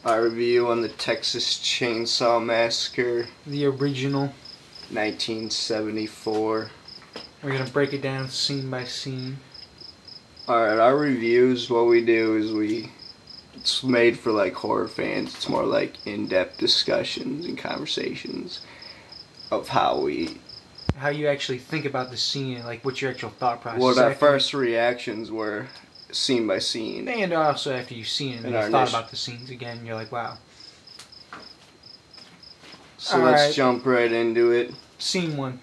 Our review on the Texas Chainsaw Massacre, The original. 1974. We're going to break it down scene by scene. Alright, our reviews, what we do is it's made for like horror fans. It's more like in-depth discussions and conversations of how you actually think about the scene and like what's your actual thought process. what our first reactions were, scene by scene. And also after you've seen it and you've thought about the scenes again, you're like, wow. So let's jump right into it. Scene 1.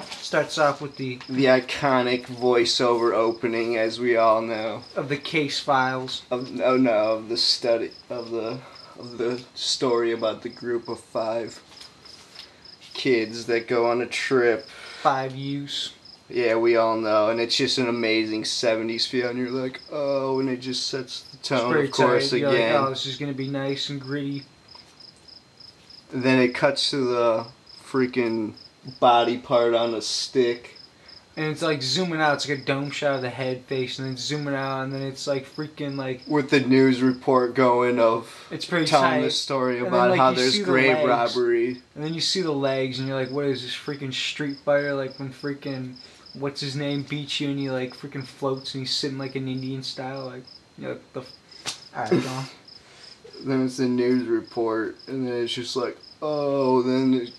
Starts off with the iconic voiceover opening, as we all know, of the case files. Of the study of the story about the group of 5 kids that go on a trip. 5 youths. Yeah, we all know, and it's just an amazing 70s feel, and you're like, oh, and it just sets the tone, of course, again. You're like, oh, this is gonna be nice and gritty. And then it cuts to the freaking body part on a stick. And it's like zooming out. It's like a dome shot of the head face, and then zooming out, and then it's like freaking like with the news report going of it's pretty telling tight. the story about how there's grave robbery. And then you see the legs, and you're like, what is this freaking Street Fighter? Like when freaking what's his name beats you, and he like freaking floats, and he's sitting like an Indian style, like you know the. Alright, go on. Then it's the news report, and then it's just like, oh, then it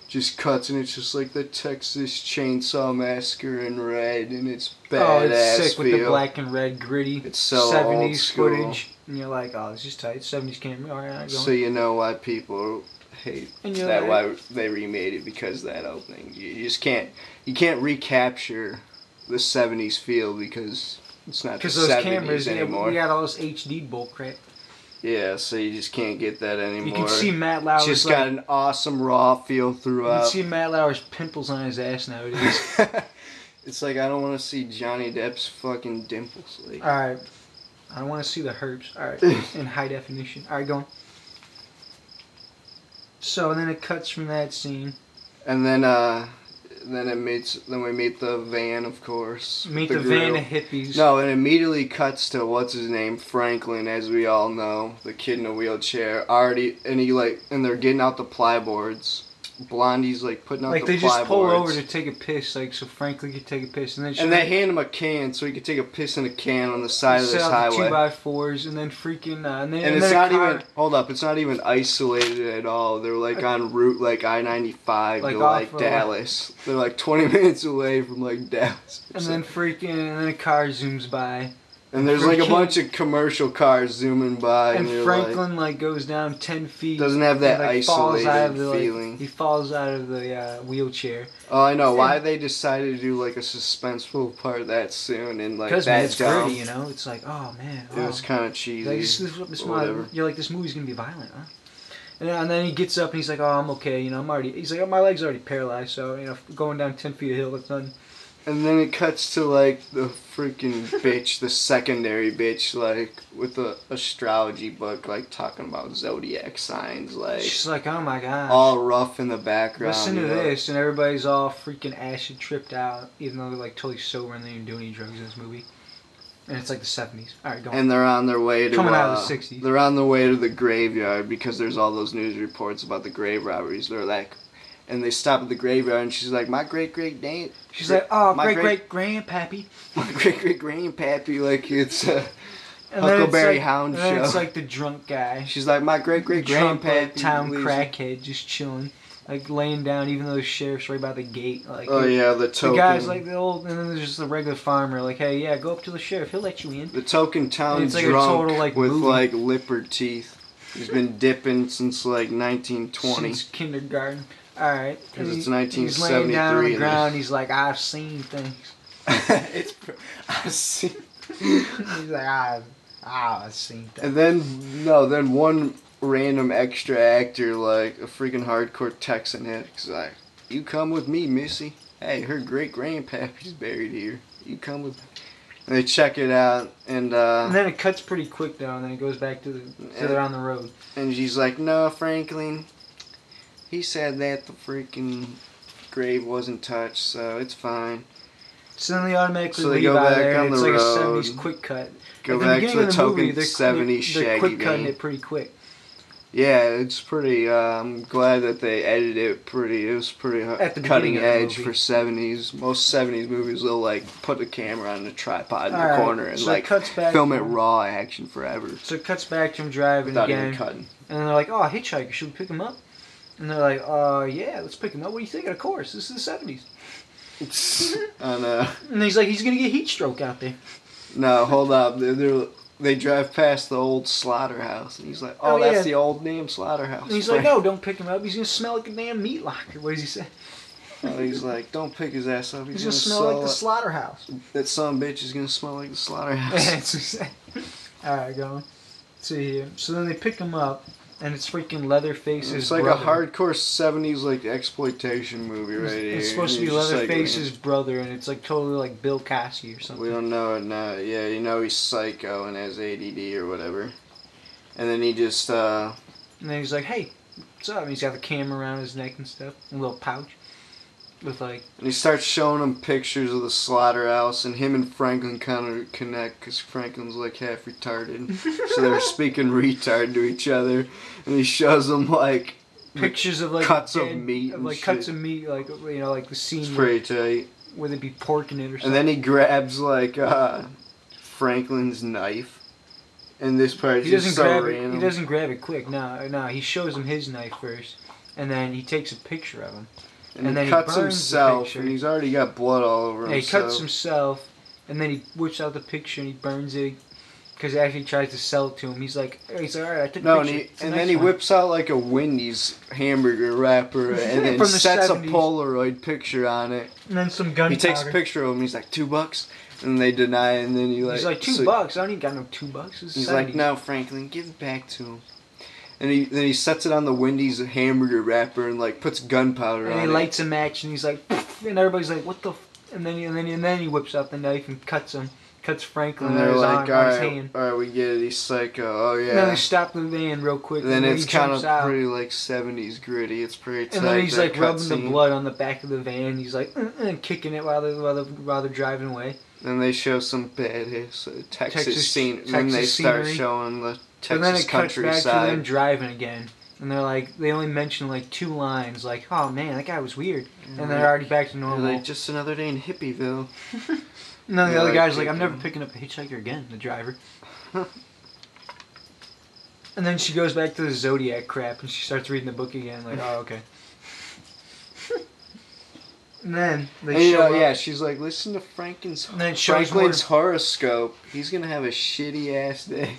just cuts, and it's just like the Texas Chainsaw Massacre in red, and it's badass. Oh, it's sick with the black and red gritty. It's so 70s old school footage, and you're like, oh, this is tight. 70s camera. All right, so you know why people hate that? Like, why they remade it, because of that opening. You just can't recapture the 70s feel because it's not the 70s cameras anymore. We got all this HD bullcrap. Yeah, so you just can't get that anymore. You can see Matt Lauer's it's just got an awesome raw feel throughout. You can see Matt Lauer's pimples on his ass nowadays. It's like, I don't want to see Johnny Depp's fucking dimples. Like. Alright. I don't want to see the herpes. Alright. In high definition. Alright, go on. So then it cuts from that scene. And then we meet the van, of course. Meet the van of hippies. No, it immediately cuts to what's his name, Franklin, as we all know, the kid in a wheelchair. And they're getting out the plyboards. Blondie's like putting out the plyboards. Like they just pull over to take a piss, like so Franklin could take a piss, and then they hand him a can so he could take a piss in a can on the side of this highway. 2x4s, and then freaking and it's not even it's not even isolated at all. They're like on route like I-95 to like Dallas. They're like 20 minutes away from like Dallas. And then a car zooms by. And there's like a bunch of commercial cars zooming by. And Franklin like goes down 10 feet. Doesn't have that isolated feeling. He falls out of the wheelchair. Oh, I know. Why they decided to do like a suspenseful part that soon and like that it's gritty, you know? It's like, oh man. It was kind of cheesy. Like, you're like, this movie's gonna be violent, huh? And then he gets up and he's like, oh, I'm okay, you know, he's like, oh, my leg's already paralyzed, so, you know, going down 10 feet of hill, that's nothing. And then it cuts to, like, the freaking bitch, the secondary bitch, like, with the astrology book, like, talking about zodiac signs, like... She's like, oh my gosh. All rough in the background. Listen to this, and everybody's all freaking acid tripped out, even though they're, like, totally sober and they didn't do any drugs in this movie. And it's like the 70s. Alright, go on. And they're on their way to... Coming out of the 60s. They're on their way to the graveyard because there's all those news reports about the grave robberies. They're like... And they stop at the graveyard, and she's like, my great-great-dad... She's like, oh, great-great-grandpappy. My great-great-grandpappy, like it's a Huckleberry Hound show. And it's like the drunk guy. She's like, my great-great-grandpappy... Like, town crackhead, just chilling. Like, laying down, even though the sheriff's right by the gate. Like, oh, yeah, the token... The guy's like the old... And then there's just the regular farmer, like, hey, yeah, go up to the sheriff, he'll let you in. The token town like drunk total, like, with, movie. like, lipper teeth. He's been dipping since, like, 1920. Since kindergarten. Alright. Because it's 1973. He's laying down on the ground. He's like, I've seen things. I've seen... He's like, I've seen things. And then one random extra actor, like a freaking hardcore Texan head, is like, you come with me, missy. Hey, her great-grandpappy's buried here. You come with me. And they check it out, and then it cuts pretty quick, though, and then it goes back to they're on the road. And she's like, no, Franklin... He said that the freaking grave wasn't touched, so it's fine. So then they automatically So they leave go out back there, on and it's the like road. a 70s quick cut. Go At the back to beginning the of the movie, token they're 70s they're Shaggy quick cutting van. it pretty quick. Yeah, it's pretty. I'm glad that they edited it pretty. It was pretty At the cutting beginning of the edge movie. for 70s. Most 70s movies will like put the camera on the tripod in the Alright, corner and so it like cuts back film it to him. raw action forever So it cuts back to him driving without again. even cutting. And they're like, oh, hitchhiker, should we pick him up? And they're like, yeah, let's pick him up. What do you think? Of course, this is the 70s. And he's like, he's going to get heat stroke out there. No, hold up. They drive past the old slaughterhouse, and he's like, "Oh, that's the old name slaughterhouse." And he's like, "No, don't pick him up. He's gonna smell like a damn meat locker." What does he say? Oh, he's like, "Don't pick his ass up. He's gonna smell like the slaughterhouse." That son of a bitch is gonna smell like the slaughterhouse. All right, go on. See here. So then they pick him up, and it's freaking Leatherface's It's like brother. a hardcore 70s like exploitation movie right here. It's supposed to be Leatherface's brother, and it's like totally like Bill Cosby or something. We don't know it now. Yeah, you know he's psycho and has ADD or whatever. And then he just, And then he's like, hey, what's up? And he's got the camera around his neck and stuff, a little pouch. With like... And he starts showing him pictures of the slaughterhouse, and him and Franklin kind of connect, because Franklin's like half retarded. So they're speaking retard to each other. And he shows them like... pictures of like cuts of meat and like shit. cuts of meat, like, you know, like the scene It's pretty tight. where there'd be pork in it or something. And then he grabs like Franklin's knife. And this part he just doesn't so grab random. it. He doesn't grab it quick. No. He shows him his knife first, and then he takes a picture of him. And then he he cuts burns himself, the picture. and he's already got blood all over Yeah, he himself. cuts himself, and then he whips out the picture and he burns it. Because he actually tries to sell it to him. He's like, all right, I took a No, picture. and then he whips out like a Wendy's hamburger wrapper and then From the sets 70s. a Polaroid picture on it. And then some gunpowder. He takes a picture of him. He's like, $2, and they deny it. And then He's like, $2? I don't even got no $2. It's He's 70s. like, no, Franklin, give it back to him. And then he sets it on the Wendy's hamburger wrapper and like puts gunpowder on it. And he lights a match and he's like, and everybody's like, what the? And then he whips out the knife and cuts him. Cuts Franklin And on they're his like, arm, on his hand. all right, we get it. He's psycho. Oh yeah. And then they stop the van real quick. And then when it's he kind jumps of out. pretty like 70s gritty. It's pretty tight. And then he's that like rubbing the cutscene. blood on the back of the van. He's like kicking it while they're driving away. Then they show some badass Texas scene. Texas then they start scenery. showing the Texas And then it cuts back to them countryside. driving again. And they're like, they only mention like 2 lines, like, oh man, that guy was weird. And they're already back to normal. They're like, just another day in Hippieville. And then the They're other like, guy's like, I'm never picking up a hitchhiker again, the driver. And then she goes back to the Zodiac crap and she starts reading the book again, like, oh, okay. And then they show up. Yeah, she's like, listen to Franklin's horoscope. He's gonna have a shitty ass day.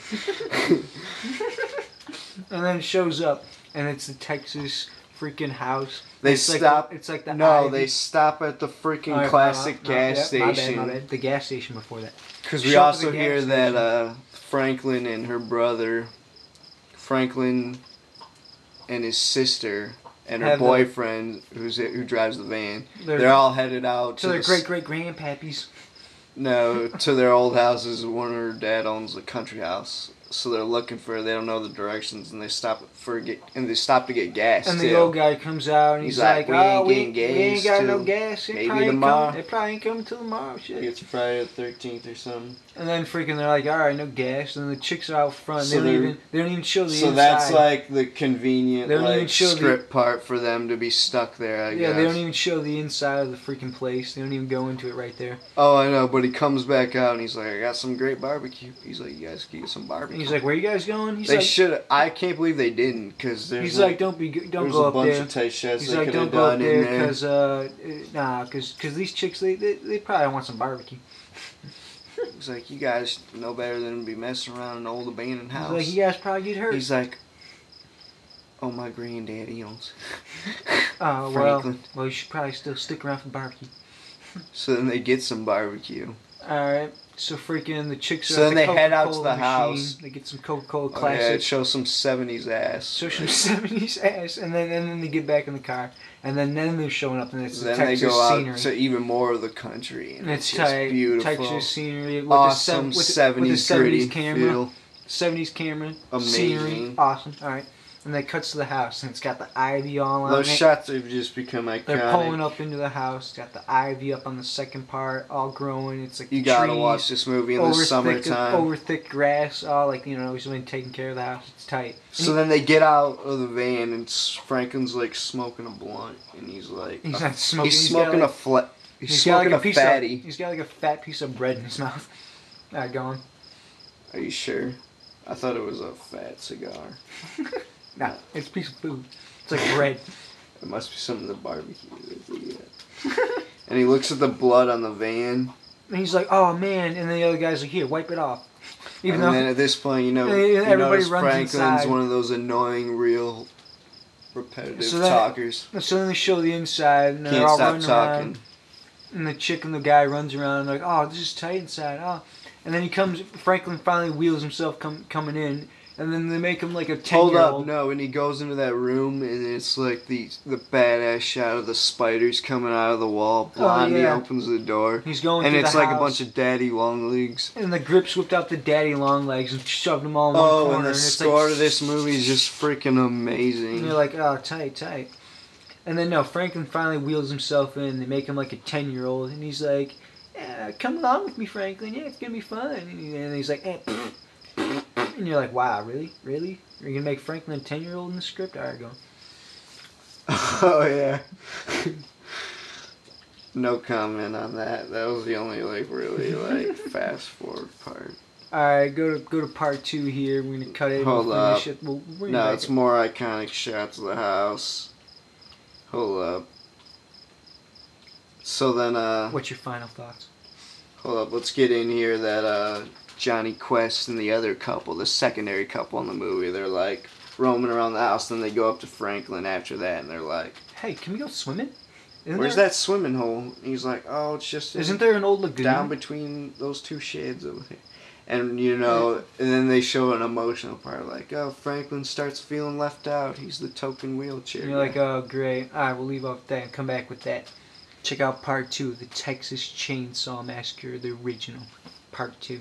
And then it shows up, and it's the Texas freaking house. They it's stop. It's like the they stop at the freaking Alright, classic no, gas yeah, station. My bad. The gas station before that. Because we Show up at also the hear gas that Franklin and her brother, Franklin and his sister, and her boyfriend, who drives the van, they're all headed out to their great-great-grandpappies. No, to their old houses. One of her dad owns a country house, so they're looking for her. They don't know the directions, and they stop to get gas. And too. the old guy comes out and he's like, "Oh, we ain't got no gas. They probably ain't coming till tomorrow." Shit. It's Friday the 13th or something. And then freaking they're like, "All right, no gas." And the chicks are out front. So they don't even show the inside. So that's like the convenient They don't even show script part for them to be stuck there. I guess. They don't even show the inside of the freaking place. They don't even go into it right there. Oh, I know, but he comes back out and he's like, "I got some great barbecue." He's like, "You guys can get some barbecue." And he's like, "Where you guys going?" He's they like, should. I can't believe they didn't, because there's. He's like, "Don't go up there." There's a bunch of tight shots He's they like, could "Don't have go up done there in there. because these chicks they probably want some barbecue." He's like, "You guys know better than to be messing around an old abandoned house." He's like, "You guys probably get hurt." He's like, "Oh, my granddaddy owns." Oh, Franklin. well, you should probably still stick around for barbecue. So then they get some barbecue. Alright, so freaking the chicks are So at then the they head out to Coca-Cola the machine. house. They get some Coca-Cola Oh, yeah, it Classic. shows some 70s ass. So some 70s ass, and then they get back in the car, and then they're showing up, and it's the Then Texas they go out scenery. to even more of the country, and And it's just tight, beautiful. Texas scenery with Awesome with the 70s 70s gritty camera. feel. 70s camera, Amazing. scenery, awesome. All right, And then it cuts to the house, and it's got the ivy all on Those it. shots have just become iconic. They're pulling up into the house. Got the ivy up on the second part, all growing. It's like You the gotta trees, watch this movie in the summertime. over thick grass, all like he's been taking care of the house. It's tight. So then they get out of the van, and Franklin's like smoking a blunt, and he's like, He's not smoking. He's smoking a flat. He's smoking a fatty. He's got like a fat piece of bread in his mouth. Alright, go on. Are you sure? I thought it was a fat cigar. No, it's a piece of food. It's like bread. It must be some of the barbecue. And he looks at the blood on the van. And he's like, "Oh man!" And then the other guy's like, "Here, wipe it off." And then at this point, everybody runs Franklin's inside. one of those annoying, real, repetitive So talkers. So then they show the inside, and they're Can't all stop running talking. around. And the chick and the guy runs around, and they're like, "Oh, this is tight inside." Oh, and then Franklin finally wheels himself coming in, and then they make him like a 10-year-old. Hold up, no, and he goes into that room, and it's like the badass shot of the spiders coming out of the wall. Blondie opens the door. He's going and through it's the like house. a bunch of daddy long legs. And the Grips whipped out the daddy long legs and shoved them all in one corner. And the score of this movie is just freaking amazing. And you're like, oh, tight. And then, no, Franklin finally wheels himself in. They make him like a 10-year-old. And he's like, come along with me, Franklin. Yeah, it's going to be fun. And he's like, and you're like, wow, really? Really? You're going to make Franklin a 10-year-old in the script? All right, go. Oh, yeah. No comment on that. That was the only, really, fast forward part. Alright, go to part 2 here. We're going to cut it. Hold up. No, it's more iconic shots of the house. Hold up. So then, what's your final thoughts? Hold up, let's get in here that, Johnny Quest and the other couple, the secondary couple in the movie, they're like roaming around the house, then they go up to Franklin after that, and they're like, hey, can we go swimming? Where's that swimming hole? He's like, oh, it's just... Isn't there an old lagoon? Down between those two sheds over here. And, and then they show an emotional part, like, oh, Franklin starts feeling left out. He's the token wheelchair. And you're like, oh, great. Alright, we'll leave off that and come back with that. Check out part 2, the Texas Chainsaw Massacre, the original. Part 2.